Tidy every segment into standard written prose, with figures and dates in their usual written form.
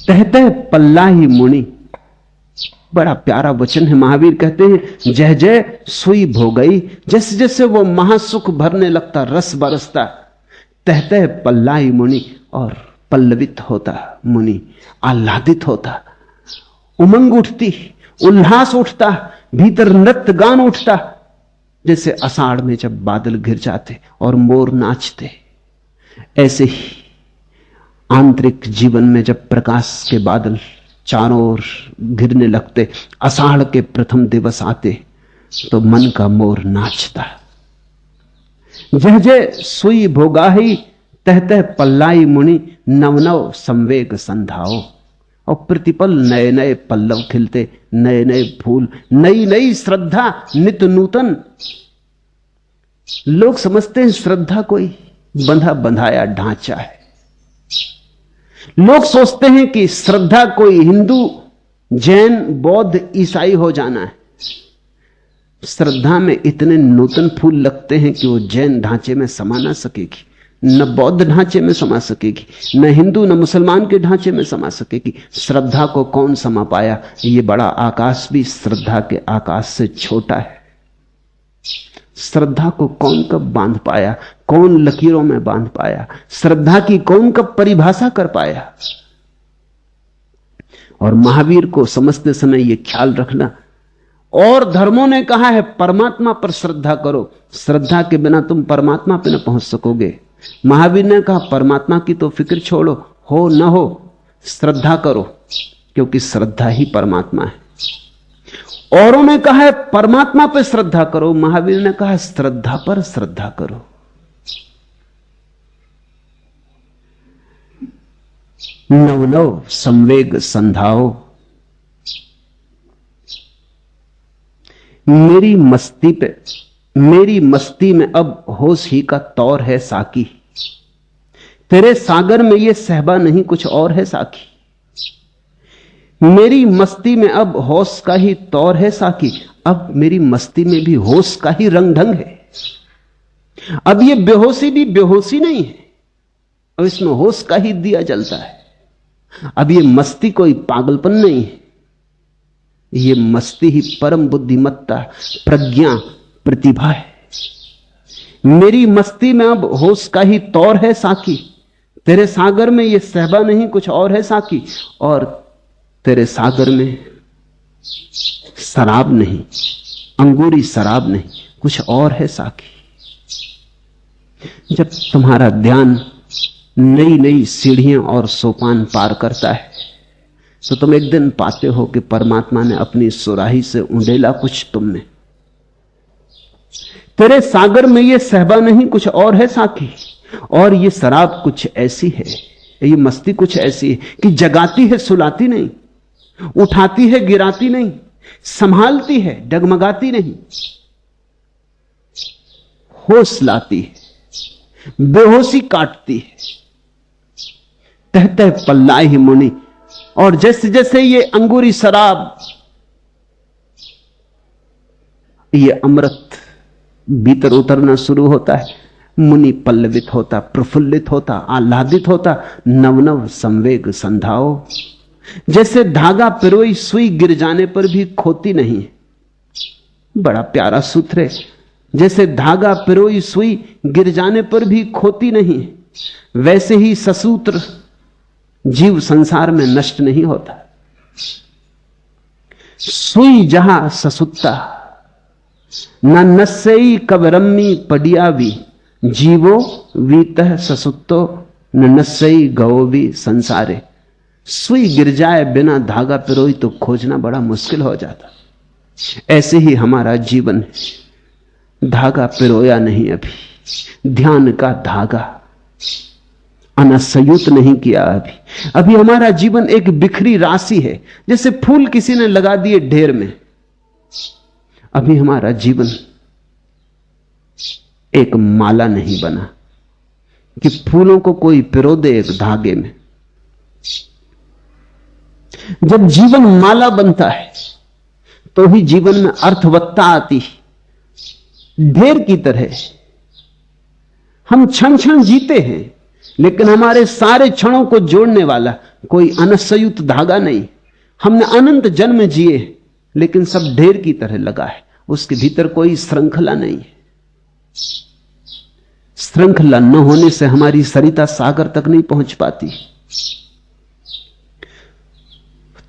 तहतह पल्ला ही मुनि। बड़ा प्यारा वचन है। महावीर कहते हैं जय जय सुई भो गई। जैसे जैसे वो महासुख भरने लगता, रस बरसता, तहतह पल्ला ही मुनि, और पल्लवित होता मुनि, आह्लादित होता, उमंग उठती, उल्लास उठता, भीतर नृत्य गान उठता, जैसे आषाढ़ में जब बादल घिर जाते और मोर नाचते। ऐसे ही आंतरिक जीवन में जब प्रकाश के बादल चारों ओर घिरने लगते, आषाढ़ के प्रथम दिवस आते, तो मन का मोर नाचता। जह जय सुई भोगाही तहतह पल्लाई मुनि, नवनव संवेग संधाओ। और प्रतिपल नए नए पल्लव खिलते, नए नए फूल, नई नई श्रद्धा, नित नूतन। लोग समझते हैं श्रद्धा कोई बंधा बंधाया ढांचा है। लोग सोचते हैं कि श्रद्धा कोई हिंदू, जैन, बौद्ध, ईसाई हो जाना है। श्रद्धा में इतने नूतन फूल लगते हैं कि वो जैन ढांचे में समा ना सकेगी, न बौद्ध ढांचे में समा सकेगी, न हिंदू न मुसलमान के ढांचे में समा सकेगी। श्रद्धा को कौन समा पाया? ये बड़ा आकाश भी श्रद्धा के आकाश से छोटा है। श्रद्धा को कौन कब बांध पाया? कौन लकीरों में बांध पाया? श्रद्धा की कौन कब परिभाषा कर पाया? और महावीर को समझते समय यह ख्याल रखना, और धर्मों ने कहा है परमात्मा पर श्रद्धा करो, श्रद्धा के बिना तुम परमात्मा पे न पहुंच सकोगे। महावीर ने कहा परमात्मा की तो फिक्र छोड़ो, हो न हो श्रद्धा करो, क्योंकि श्रद्धा ही परमात्मा है। औरों ने कहा है परमात्मा पर श्रद्धा करो, महावीर ने कहा श्रद्धा पर श्रद्धा करो। नव नव संवेग संधाओ। मेरी मस्ती में अब होश ही का तौर है साकी, तेरे सागर में ये सहबा नहीं कुछ और है साकी। मेरी मस्ती में अब होश का ही तौर है साकी, अब मेरी मस्ती में भी होश का ही रंग ढंग है। अब ये बेहोशी भी बेहोशी नहीं है, अब इसमें होश का ही दिया जलता है। अब ये मस्ती कोई पागलपन नहीं है, ये मस्ती ही परम बुद्धिमत्ता, प्रज्ञा, प्रतिभा है। मेरी मस्ती में अब होश का ही तौर है साकी, तेरे सागर में ये सहबा नहीं कुछ और है साकी। और तेरे सागर में शराब नहीं, अंगूरी शराब नहीं, कुछ और है साकी। जब तुम्हारा ध्यान नई नई सीढ़ियां और सोपान पार करता है, तो तुम एक दिन पाते हो कि परमात्मा ने अपनी सुराही से उंडेला कुछ तुम में। तेरे सागर में ये सहबा नहीं कुछ और है साकी, और ये शराब कुछ ऐसी है, ये मस्ती कुछ ऐसी है कि जगाती है सुलाती नहीं, उठाती है गिराती नहीं, संभालती है डगमगाती नहीं, होश लाती है, बेहोशी काटती है। तहतह पल्ला ही मुनि। और जैसे जैसे ये अंगूरी शराब, ये अमृत भीतर उतरना शुरू होता है, मुनि पल्लवित होता, प्रफुल्लित होता, आह्लादित होता। नवनव संवेग संधाओ। जैसे धागा पिरोई सुई गिर जाने पर भी खोती नहीं है। बड़ा प्यारा सूत्र है। जैसे धागा पिरोई सुई गिर जाने पर भी खोती नहीं है, वैसे ही ससूत्र जीव संसार में नष्ट नहीं होता। सुई जहां ससुत्ता न नस्सई कब रम्मी पडियावी, जीवो वीतः ससुत्तो न नस्सई गवोवी संसारे। सुई गिर जाए बिना धागा पिरोई तो खोजना बड़ा मुश्किल हो जाता। ऐसे ही हमारा जीवन है, धागा पिरोया नहीं, अभी ध्यान का धागा अनसयुत नहीं किया। अभी हमारा जीवन एक बिखरी राशि है, जैसे फूल किसी ने लगा दिए ढेर में। अभी हमारा जीवन एक माला नहीं बना कि फूलों को कोई पिरो दे एक धागे में। जब जीवन माला बनता है तो ही जीवन में अर्थवत्ता आती है। ढेर की तरह हम क्षण क्षण जीते हैं, लेकिन हमारे सारे क्षणों को जोड़ने वाला कोई अनसयुत धागा नहीं। हमने अनंत जन्म जिए लेकिन सब ढेर की तरह लगा है, उसके भीतर कोई श्रृंखला नहीं है। श्रृंखला न होने से हमारी सरिता सागर तक नहीं पहुंच पाती।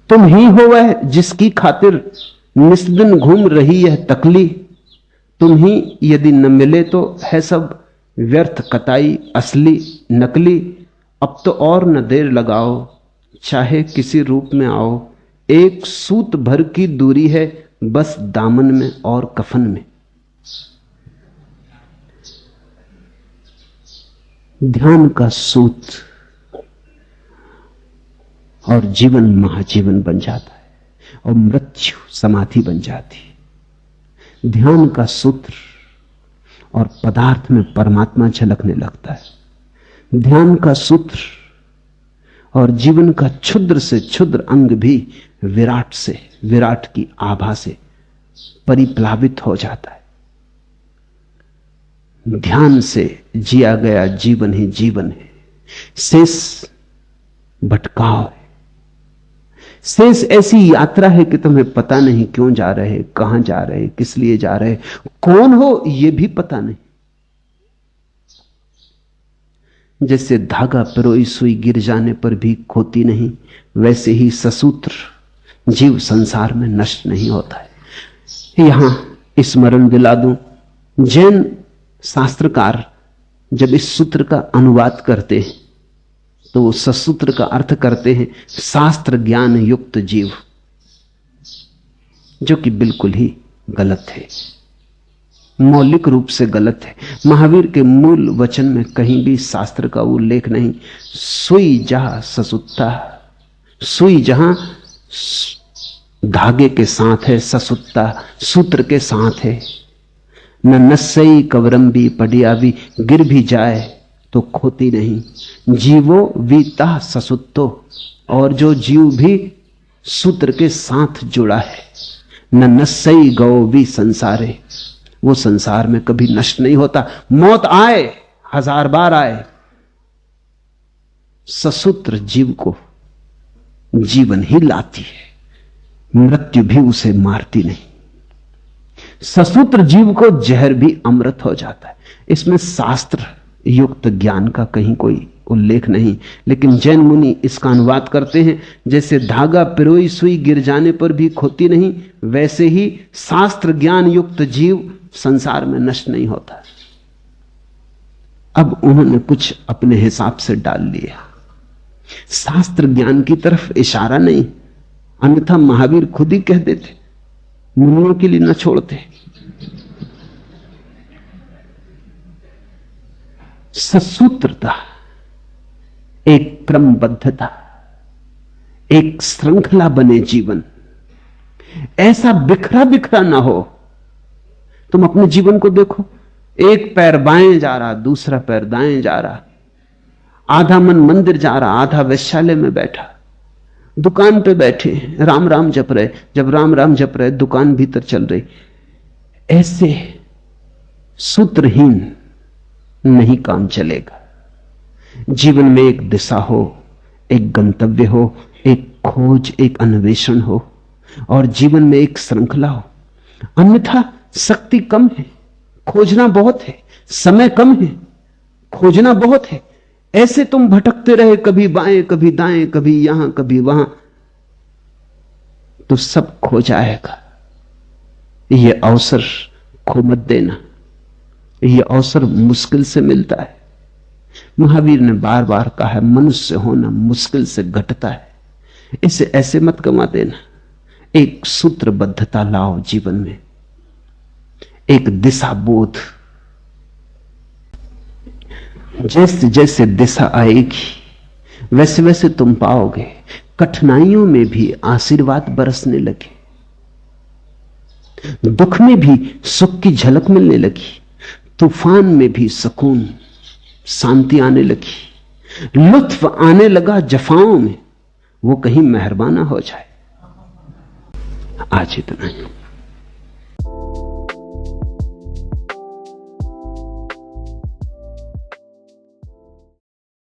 तुम ही हो वह जिसकी खातिर निस्दिन घूम रही है तकली। तुम ही यदि न मिले तो है सब व्यर्थ कताई असली नकली। अब तो और न देर लगाओ, चाहे किसी रूप में आओ। एक सूत भर की दूरी है बस दामन में और कफन में। ध्यान का सूत और जीवन महाजीवन बन जाता है और मृत्यु समाधि बन जाती है। ध्यान का सूत्र और पदार्थ में परमात्मा झलकने लगता है। ध्यान का सूत्र और जीवन का क्षुद्र से क्षुद्र अंग भी विराट से, विराट की आभा से परिप्लावित हो जाता है। ध्यान से जिया गया जीवन ही जीवन है, शेष भटकाव है। शेष ऐसी यात्रा है कि तुम्हें पता नहीं क्यों जा रहे, कहां जा रहे, किस लिए जा रहे, कौन हो यह भी पता नहीं। जैसे धागा पिरोई सुई गिर जाने पर भी खोती नहीं, वैसे ही ससूत्र जीव संसार में नष्ट नहीं होता है। यहां स्मरण दिला दूं, जैन शास्त्रकार जब इस सूत्र का अनुवाद करते हैं तो वो ससूत्र का अर्थ करते हैं शास्त्र ज्ञान युक्त जीव, जो कि बिल्कुल ही गलत है, मौलिक रूप से गलत है। महावीर के मूल वचन में कहीं भी शास्त्र का उल्लेख नहीं। सुई जहां ससुत्ता, सुई जहां धागे के साथ है, ससुत्ता सूत्र के साथ है। न नस्सई कवरंबी पडियावी, गिर भी जाए तो खोती नहीं। जीवो वीता ससुत्तो, और जो जीव भी सूत्र के साथ जुड़ा है। न नस्सई गौ भी संसारे, वो संसार में कभी नष्ट नहीं होता। मौत आए 1000 बार आए, ससूत्र जीव को जीवन ही लाती है, मृत्यु भी उसे मारती नहीं। ससूत्र जीव को जहर भी अमृत हो जाता है। इसमें शास्त्र युक्त ज्ञान का कहीं कोई उल्लेख नहीं, लेकिन जैन मुनि इसका अनुवाद करते हैं जैसे धागा पिरोई सुई गिर जाने पर भी खोती नहीं, वैसे ही शास्त्र ज्ञान युक्त जीव संसार में नष्ट नहीं होता। अब उन्होंने कुछ अपने हिसाब से डाल लिया, शास्त्र ज्ञान की तरफ इशारा नहीं, अन्यथा महावीर खुद ही कह देते, मुनियों के लिए न छोड़ते। ससूत्रता, एक क्रमबद्धता, एक श्रृंखला बने जीवन, ऐसा बिखरा बिखरा ना हो। तुम अपने जीवन को देखो, एक पैर बाएं जा रहा, दूसरा पैर दाएं जा रहा, आधा मन मंदिर जा रहा, आधा वैश्यालय में बैठा, दुकान पे बैठे राम राम जप रहे, जब राम राम जप रहे दुकान भीतर चल रही। ऐसे सूत्रहीन नहीं काम चलेगा। जीवन में एक दिशा हो, एक गंतव्य हो, एक खोज, एक अन्वेषण हो, और जीवन में एक श्रृंखला हो। अन्यथा शक्ति कम है, खोजना बहुत है, समय कम है, खोजना बहुत है। ऐसे तुम भटकते रहे, कभी बाएं कभी दाएं, कभी यहां कभी वहां, तो सब खो जाएगा। यह अवसर खो मत देना, यह अवसर मुश्किल से मिलता है। महावीर ने बार बार कहा है, मनुष्य होना मुश्किल से घटता है, इसे ऐसे मत गंवा देना। एक सूत्रबद्धता लाओ जीवन में, एक दिशा बोध। जैसे जैसे दिशा आएगी वैसे वैसे तुम पाओगे कठिनाइयों में भी आशीर्वाद बरसने लगे, दुख में भी सुख की झलक मिलने लगी, तूफान में भी सुकून शांति आने लगी, लुत्फ आने लगा जफाओं में, वो कहीं मेहरबाना हो जाए। आज इतना ही।